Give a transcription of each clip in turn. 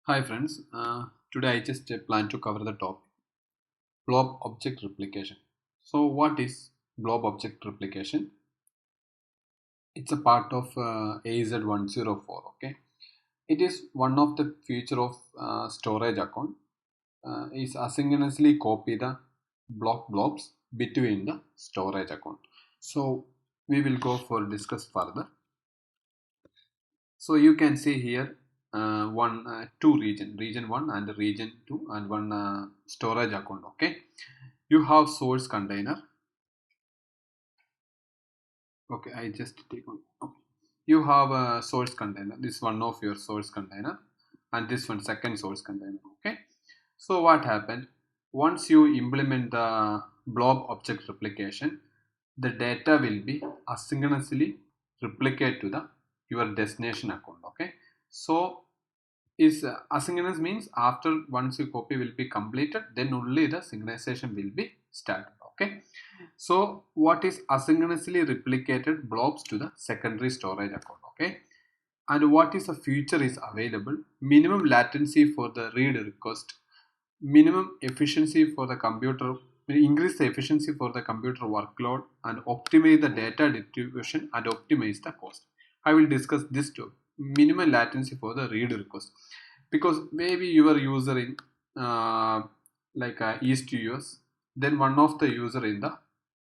Hi friends, today I just plan to cover the topic blob object replication. So what is blob object replication? It's a part of AZ104. Okay, it is one of the feature of storage account is asynchronously copy the blobs between the storage account. So we will go for discuss further. So you can see here two region 1 and region 2 and one storage account. Okay, you have source container. Okay, I just take one. Okay. You have a source container. This one of your source container and this one second source container. Okay, so what happened once you implement the blob object replication, the data will be asynchronously replicate to the your destination account. Okay, so is asynchronous means after once your copy will be completed, then only the synchronization will be started. Okay, so what is asynchronously replicated blobs to the secondary storage account? Okay, and what is a feature is available? Minimum latency for the read request, minimum efficiency for the computer, increase the efficiency for the computer workload, and optimize the data distribution and optimize the cost. I will discuss this too. Minimum latency for the read request, because maybe your user in East US, then one of the user in the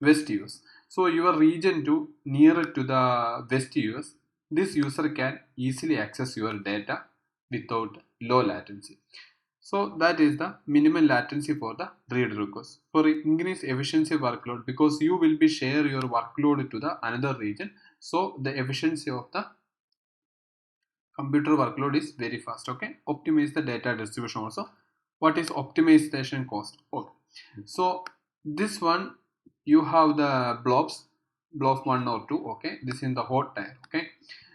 West US. So your region to nearer to the West US, this user can easily access your data without low latency. So that is the minimum latency for the read request. For increase efficiency workload, because you will be share your workload to the another region, so the efficiency of the computer workload is very fast. Okay, optimize the data distribution also. What is optimization cost? Okay, so this one you have the blob 1 or 2. Okay, this is the hot tier. Okay,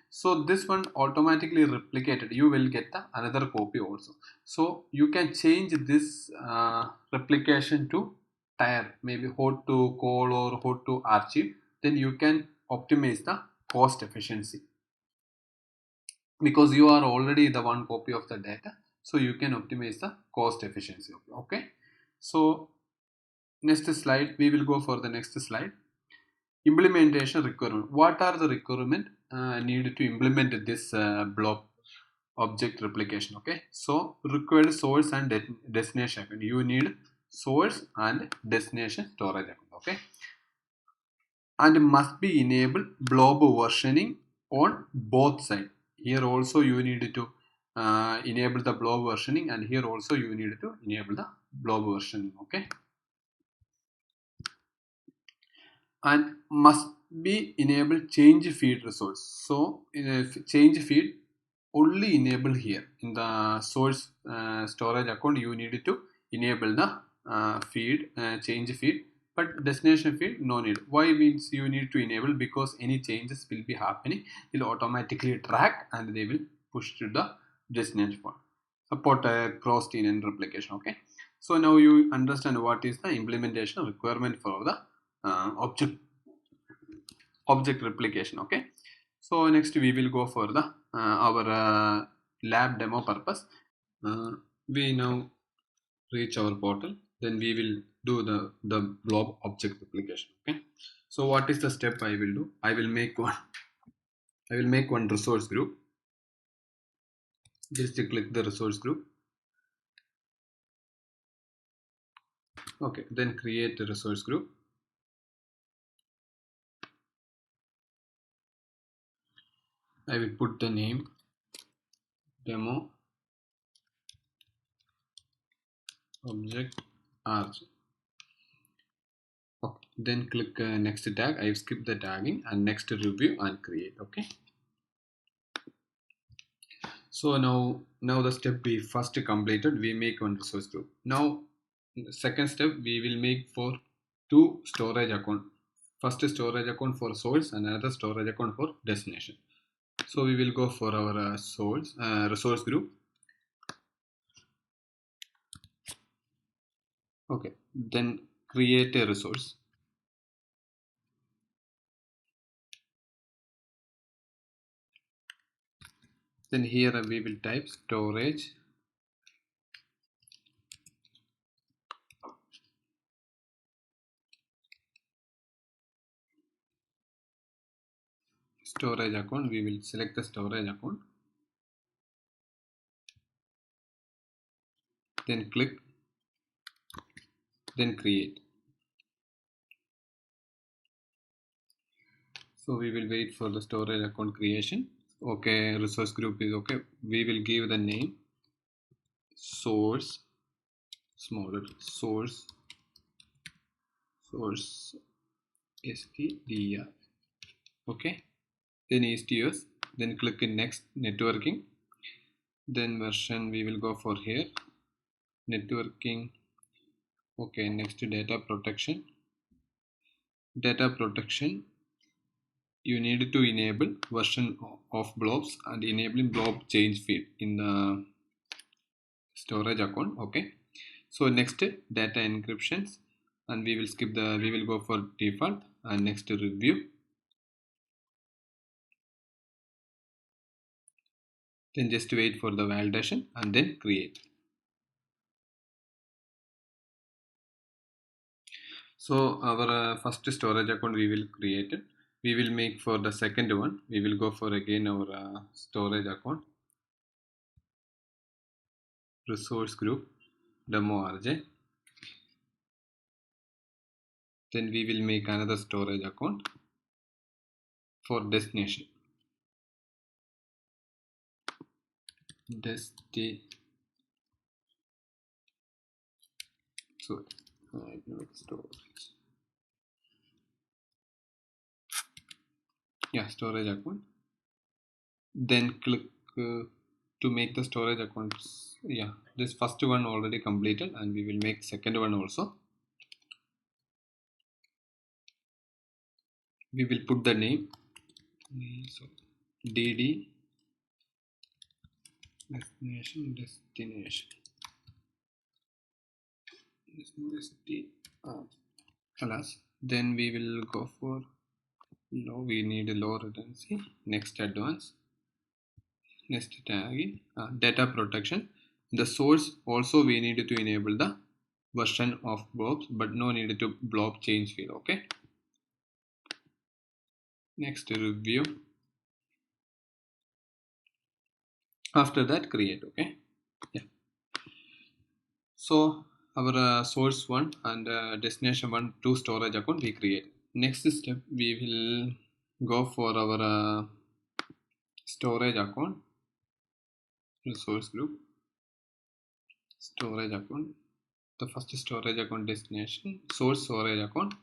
so this one automatically replicated, you will get the another copy also. So you can change this replication to tier, maybe hot to call or hot to archive, then you can optimize the cost efficiency, because you are already the one copy of the data, so you can optimize the cost efficiency. Okay, so next slide, we will go for the next slide. Implementation requirement. What are the requirement needed to implement this blob object replication? Okay, so required source and destination account. You need source and destination storage account. Okay, and must be enabled blob versioning on both sides. Here also you need to enable the blob versioning, and here also you need to enable the blob versioning. Okay, and must be enabled change feed resource. So change feed only enable here in the source storage account, you need to enable the feed change feed, but destination feed no need. Why means you need to enable? Because any changes will be happening, will automatically track and they will push to the destination point. Support cross tenant replication. Okay, so now you understand what is the implementation requirement for the object replication. Okay, so next we will go for the our lab demo purpose. We now reach our portal, then we will do the blob object replication. Okay, so what is the step I will do? I will make one resource group. Just click the resource group. Okay, then create a resource group. I will put the name demo object RG. Okay, then click next tag. I have skipped the tagging, and next review and create. Okay, so now the step we first completed, we make one resource group. Now the second step, we will make for two storage account. First storage account for source and another storage account for destination. So we will go for our source resource group. Okay, then create a resource. Then here we will type storage storage account, we will select the storage account, then click, then create. So we will wait for the storage account creation. Okay, resource group is okay. We will give the name source, smaller, source stdr. Okay, then ESTS, then click in next, networking, then version we will go for here, networking. Okay, next data protection. Data protection, you need to enable version of blobs and enabling blob change field in the storage account. Okay, so next data encryptions, and we will skip the, we will go for default, and next review, then just wait for the validation and then create. So our first storage account we will create it. We will make for the second one, we will go for again our storage account, resource group, demo RJ. Then we will make another storage account for destination. So storage. Yeah, storage account. Then click to make the storage accounts. Yeah, this first one already completed, and we will make second one also. We will put the name, so dd destination alas. Then we will go for low, we need a low redundancy, next advanced, next tag, data protection. The source also we need to enable the version of blobs, but no need to blob change field. Okay, next review, after that create. Okay, yeah. So our source one and destination one, two storage account we create. Next step, we will go for our storage account, resource group, storage account, the first storage account destination, source storage account.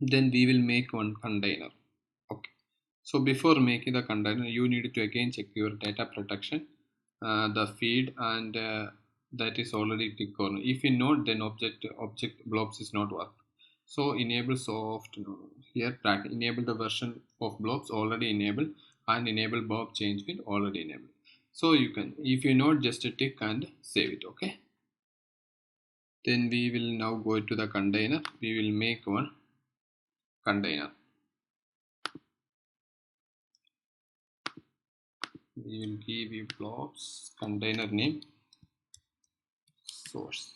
Then we will make one container. Okay, so before making the container, you need to again check your data protection, the feed, and that is already tick on. If you not, then object blobs is not work. So enable soft, here track, enable the version of blobs already enabled, and enable blob change field already enabled. So you can, if you not, just tick and save it. Okay, then we will now go to the container. We will make one container. We will give you blobs container name source.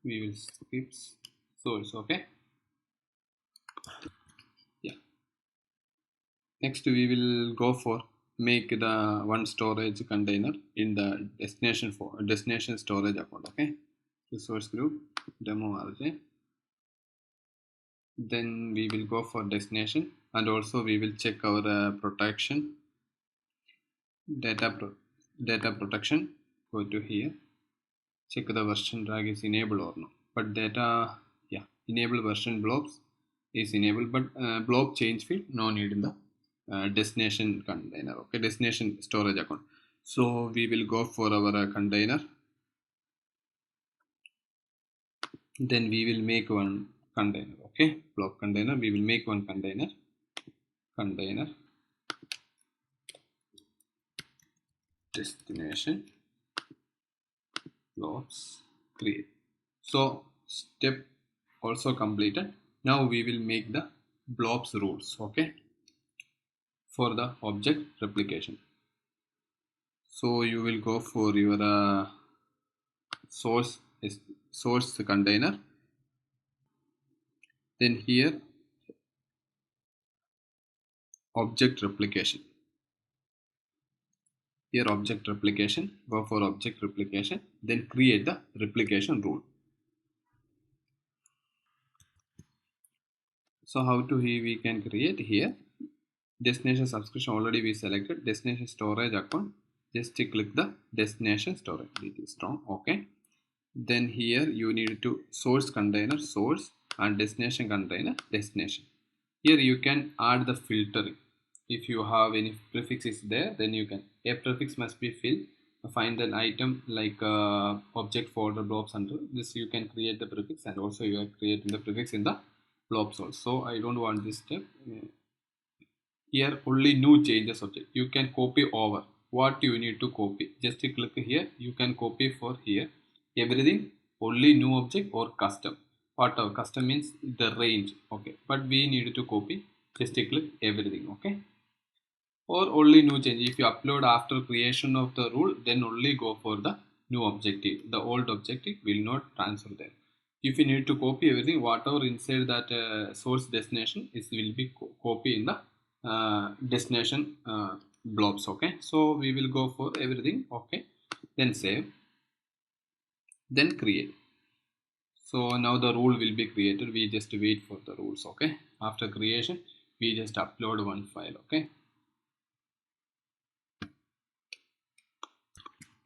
We will skip source. Okay, yeah. Next we will go for make the one storage container in the destination storage account. Okay, resource group, demo RJ. Then we will go for destination, and also we will check our protection, data protection. Go to here, check the version drag is enabled or not. But data, yeah, enable version blobs is enabled, but blob change field no need in the destination container. Okay, destination storage account. So we will go for our container. Then we will make one container. Okay, blob container. We will make one container. Destination blobs create. So step also completed. Now we will make the blobs rules. Okay, for the object replication. So you will go for your source container. Then here object replication. Here object replication, go for object replication, then create the replication rule. So how to we can create here destination subscription already we selected, destination storage account, just click the destination storage, it is wrong, okay. Then here you need to source container source and destination container destination. Here you can add the filtering. If you have any prefix is there, then you can, a prefix must be filled. Find an item like object folder blobs under this, you can create the prefix, and also you are creating the prefix in the blob source. So I don't want this step. Here only new changes object, you can copy over. What you need to copy, just click here, you can copy for here everything, only new object or custom, whatever. Custom means the range, okay, but we need to copy, just click everything, okay. Or only new change, if you upload after creation of the rule, then only go for the new objective, the old objective will not transfer there. If you need to copy everything, whatever inside that source destination is will be copy in the destination blobs, okay. So we will go for everything, okay, then save, then create. So now the rule will be created, we just wait for the rules, okay. After creation we just upload one file, okay.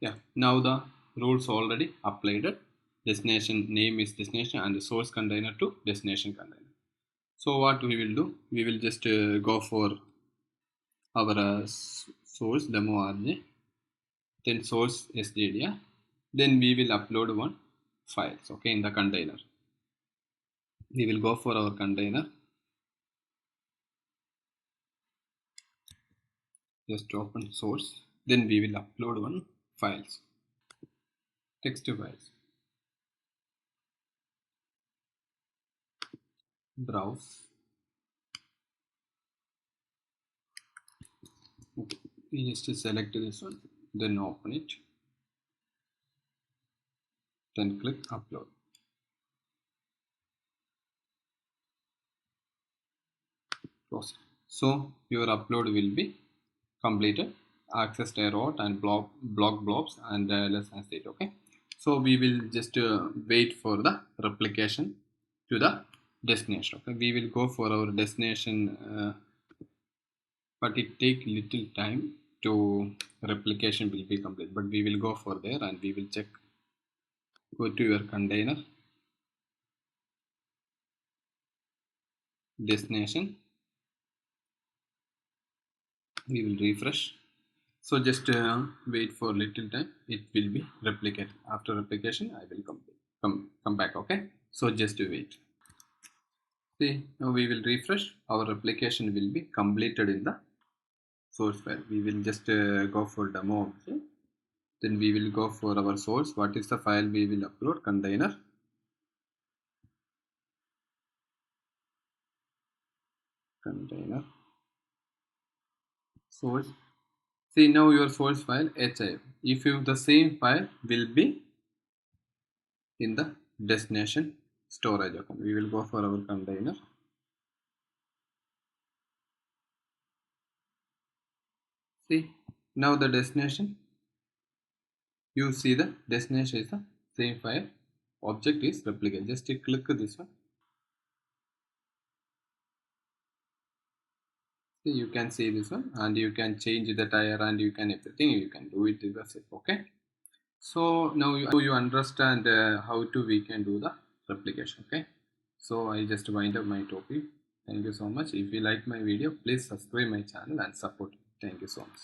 Yeah, now the rules already applied. Destination name is destination and the source container to destination container. So what we will do, we will just go for our source demo RJ, then source SDD, then we will upload one files, okay, in the container. We will go for our container, just open source, then we will upload one files, text files, browse, okay. We just select this one, then open it, then click upload. Close. So your upload will be completed. Access route and block blobs and let's as it, okay. So we will just wait for the replication to the destination, okay. We will go for our destination, but it take little time to replication will be complete, but we will go for there and we will check. Go to your container, destination, we will refresh. So just wait for little time, it will be replicated. After replication I will come back, okay. So just wait. See, now we will refresh, our replication will be completed in the source file. We will just go for demo object, then we will go for our source. What is the file we will upload? Container, source. See, now your source file HIF. If you the same file will be in the destination storage account, we will go for our container. See, now the destination, you see the destination is the same file, object is replicate. Just click this one. See, you can see this one and you can change the tire and you can everything you can do it yourself, okay. So now you understand how to we can do the replication, okay. So I just wind up my topic. Thank you so much. If you like my video, please subscribe my channel and support me. Thank you so much.